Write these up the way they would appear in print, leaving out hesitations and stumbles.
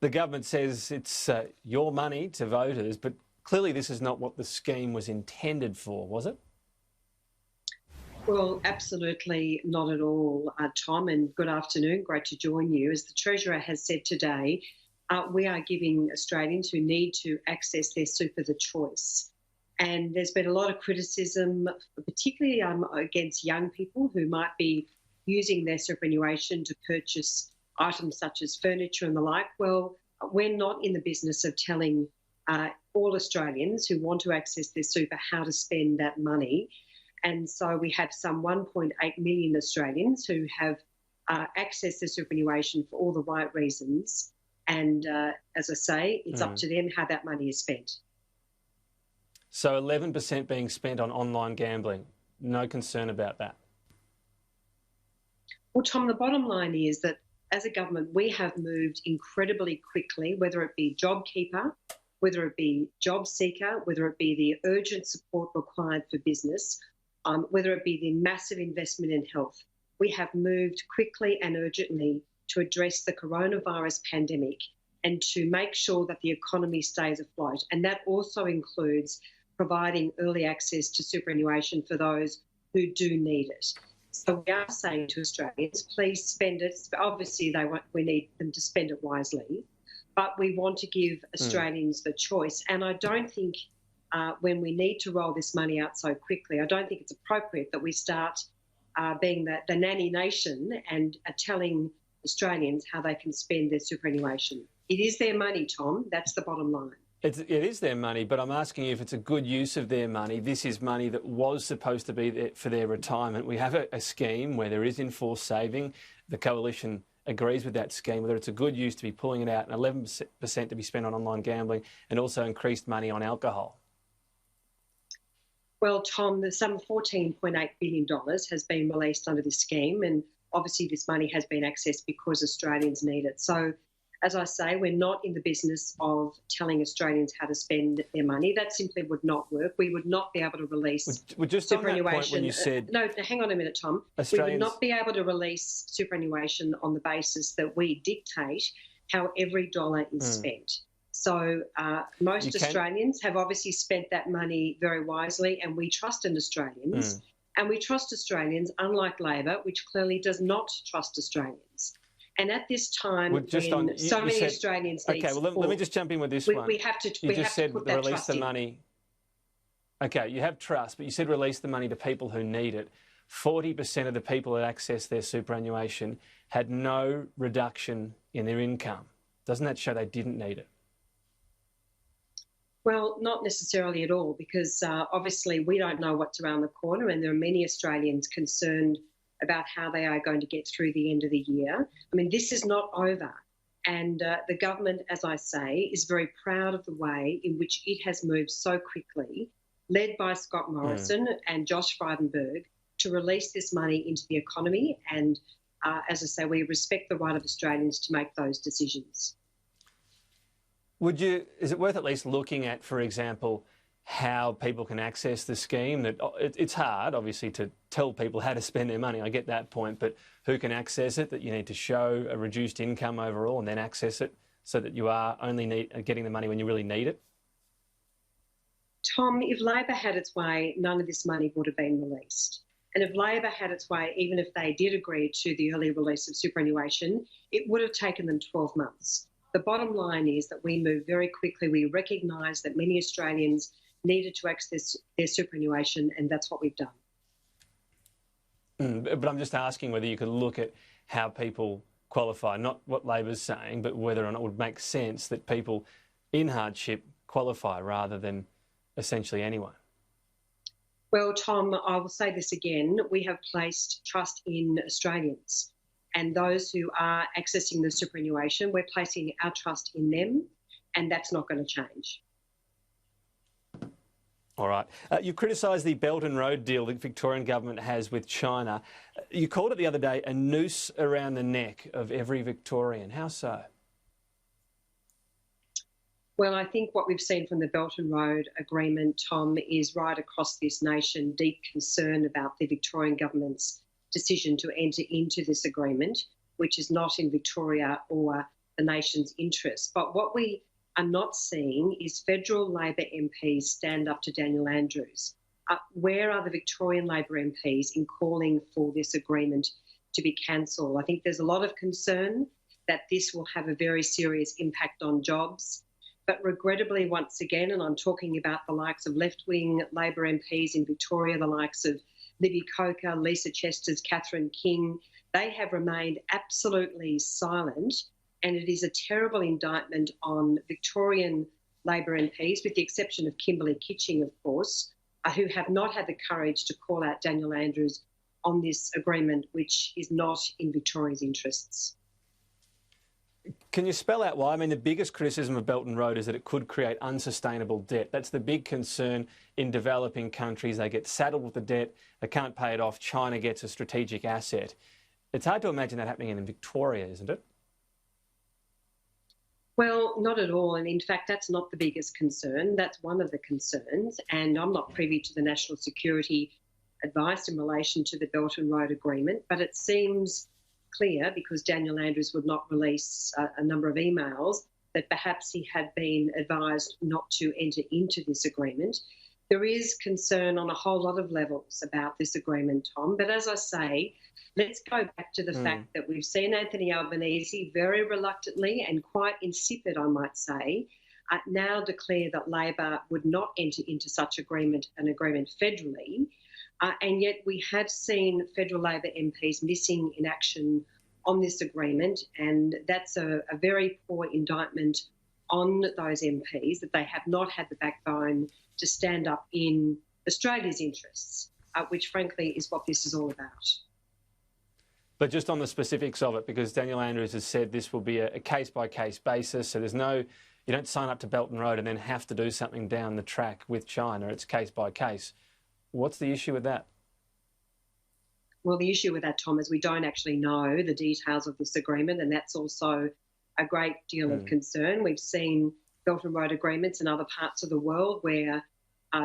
The government says it's your money to voters, but clearly this is not what the scheme was intended for, was it? Well, absolutely not at all, Tom, and good afternoon. Great to join you. As the Treasurer has said today, we are giving Australians who need to access their super the choice. And there's been a lot of criticism, particularly against young people who might be using their superannuation to purchase items such as furniture and the like. Well, we're not in the business of telling all Australians who want to access their super how to spend that money. And so we have some 1.8 million Australians who have accessed their superannuation for all the right reasons. And as I say, it's up to them how that money is spent. So 11% being spent on online gambling. No concern about that? Well, Tom, the bottom line is that as a government, we have moved incredibly quickly, whether it be JobKeeper, whether it be JobSeeker, whether it be the urgent support required for business, whether it be the massive investment in health. We have moved quickly and urgently to address the coronavirus pandemic and to make sure that the economy stays afloat. And that also includes providing early access to superannuation for those who do need it. So we are saying to Australians, please spend it. Obviously, we need them to spend it wisely, but we want to give Australians the choice. And I don't think when we need to roll this money out so quickly, I don't think it's appropriate that we start being the nanny nation and telling Australians how they can spend their superannuation. It is their money, Tom. That's the bottom line. It is their money, but I'm asking you if it's a good use of their money. This is money that was supposed to be there for their retirement. We have a scheme where there is enforced saving. The Coalition agrees with that scheme, whether it's a good use to be pulling it out and 11% to be spent on online gambling and also increased money on alcohol. Well, Tom, the sum $14.8 billion has been released under this scheme, and obviously this money has been accessed because Australians need it. So, as I say, we're not in the business of telling Australians how to spend their money. That simply would not work. We would not be able to release just superannuation. On that point when you said no, hang on a minute, Tom. We would not be able to release superannuation on the basis that we dictate how every dollar is spent. So most Australians have obviously spent that money very wisely, and we trust in Australians. And we trust Australians, unlike Labor, which clearly does not trust Australians. And at this time, when so many Australians need support, let me just jump in with this one. We have to. You just said put that release trust the in. money. Okay, you have trust, but you said release the money to people who need it. 40% of the people that access their superannuation had no reduction in their income. Doesn't that show they didn't need it? Well, not necessarily at all, because obviously we don't know what's around the corner, and there are many Australians concerned about how they are going to get through the end of the year. I mean, this is not over. And the government, as I say, is very proud of the way in which it has moved so quickly, led by Scott Morrison and Josh Frydenberg, to release this money into the economy. And as I say, we respect the right of Australians to make those decisions. Is it worth at least looking at, for example, how people can access the scheme? That it's hard, obviously, to tell people how to spend their money. I get that point, but who can access it? That you need to show a reduced income overall and then access it so that you are only getting the money when you really need it? Tom, if Labor had its way, none of this money would have been released. And if Labor had its way, even if they did agree to the early release of superannuation, it would have taken them 12 months. The bottom line is that we moved very quickly. We recognise that many Australians needed to access their superannuation, and that's what we've done. But I'm just asking whether you could look at how people qualify, not what Labor's saying, but whether or not it would make sense that people in hardship qualify rather than essentially anyone. Well, Tom, I will say this again. We have placed trust in Australians, and those who are accessing the superannuation, we're placing our trust in them, and that's not going to change. All right. You criticised the Belt and Road deal the Victorian government has with China. You called it the other day a noose around the neck of every Victorian. How so? Well, I think what we've seen from the Belt and Road agreement, Tom, is right across this nation deep concern about the Victorian government's decision to enter into this agreement, which is not in Victoria or the nation's interests. But what we are not seeing is federal Labor MPs stand up to Daniel Andrews. Where are the Victorian Labor MPs in calling for this agreement to be cancelled? I think there's a lot of concern that this will have a very serious impact on jobs. But regrettably, once again, and I'm talking about the likes of left-wing Labor MPs in Victoria, the likes of Libby Coker, Lisa Chesters, Catherine King, they have remained absolutely silent, and it is a terrible indictment on Victorian Labor MPs, with the exception of Kimberley Kitching, of course, who have not had the courage to call out Daniel Andrews on this agreement, which is not in Victoria's interests. Can you spell out why? I mean, the biggest criticism of Belt and Road is that it could create unsustainable debt. That's the big concern in developing countries. They get saddled with the debt, they can't pay it off. China gets a strategic asset. It's hard to imagine that happening in Victoria, isn't it? Well, not at all. And in fact, that's not the biggest concern. That's one of the concerns. And I'm not privy to the national security advice in relation to the Belt and Road Agreement, but it seems clear, because Daniel Andrews would not release a number of emails, that perhaps he had been advised not to enter into this agreement. There is concern on a whole lot of levels about this agreement, Tom. But as I say, let's go back to the fact that we've seen Anthony Albanese very reluctantly and quite insipid, I might say, now declare that Labor would not enter into such an agreement federally. And yet we have seen federal Labor MPs missing in action on this agreement, and that's a very poor indictment on those MPs, that they have not had the backbone to stand up in Australia's interests, which frankly is what this is all about. But just on the specifics of it, because Daniel Andrews has said this will be a case-by-case basis, so you don't sign up to Belt and Road and then have to do something down the track with China. It's case-by-case. What's the issue with that? Well, the issue with that, Tom, is we don't actually know the details of this agreement, and that's also a great deal of concern. We've seen Belt and Road agreements in other parts of the world where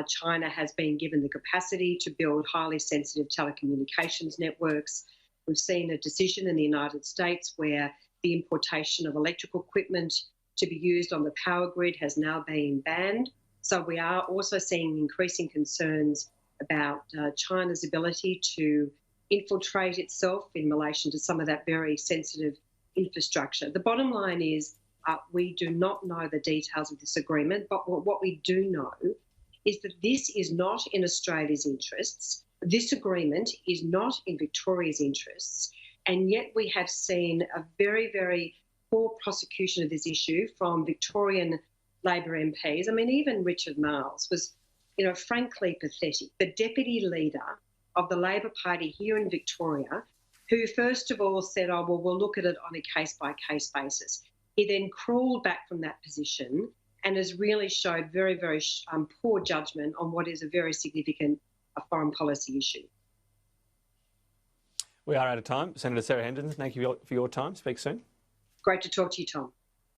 China has been given the capacity to build highly sensitive telecommunications networks. We've seen a decision in the United States where the importation of electrical equipment to be used on the power grid has now been banned. So we are also seeing increasing concerns about China's ability to infiltrate itself in relation to some of that very sensitive infrastructure. The bottom line is we do not know the details of this agreement, but what we do know is that this is not in Australia's interests. This agreement is not in Victoria's interests, and yet we have seen a very, very poor prosecution of this issue from Victorian Labor MPs. I mean, even Richard Marles was, frankly pathetic. The deputy leader of the Labor Party here in Victoria, who first of all said, oh, well, we'll look at it on a case-by-case basis. He then crawled back from that position and has really showed very, very poor judgment on what is a very significant foreign policy issue. We are out of time. Senator Sarah Hendren, thank you for your time. Speak soon. Great to talk to you, Tom.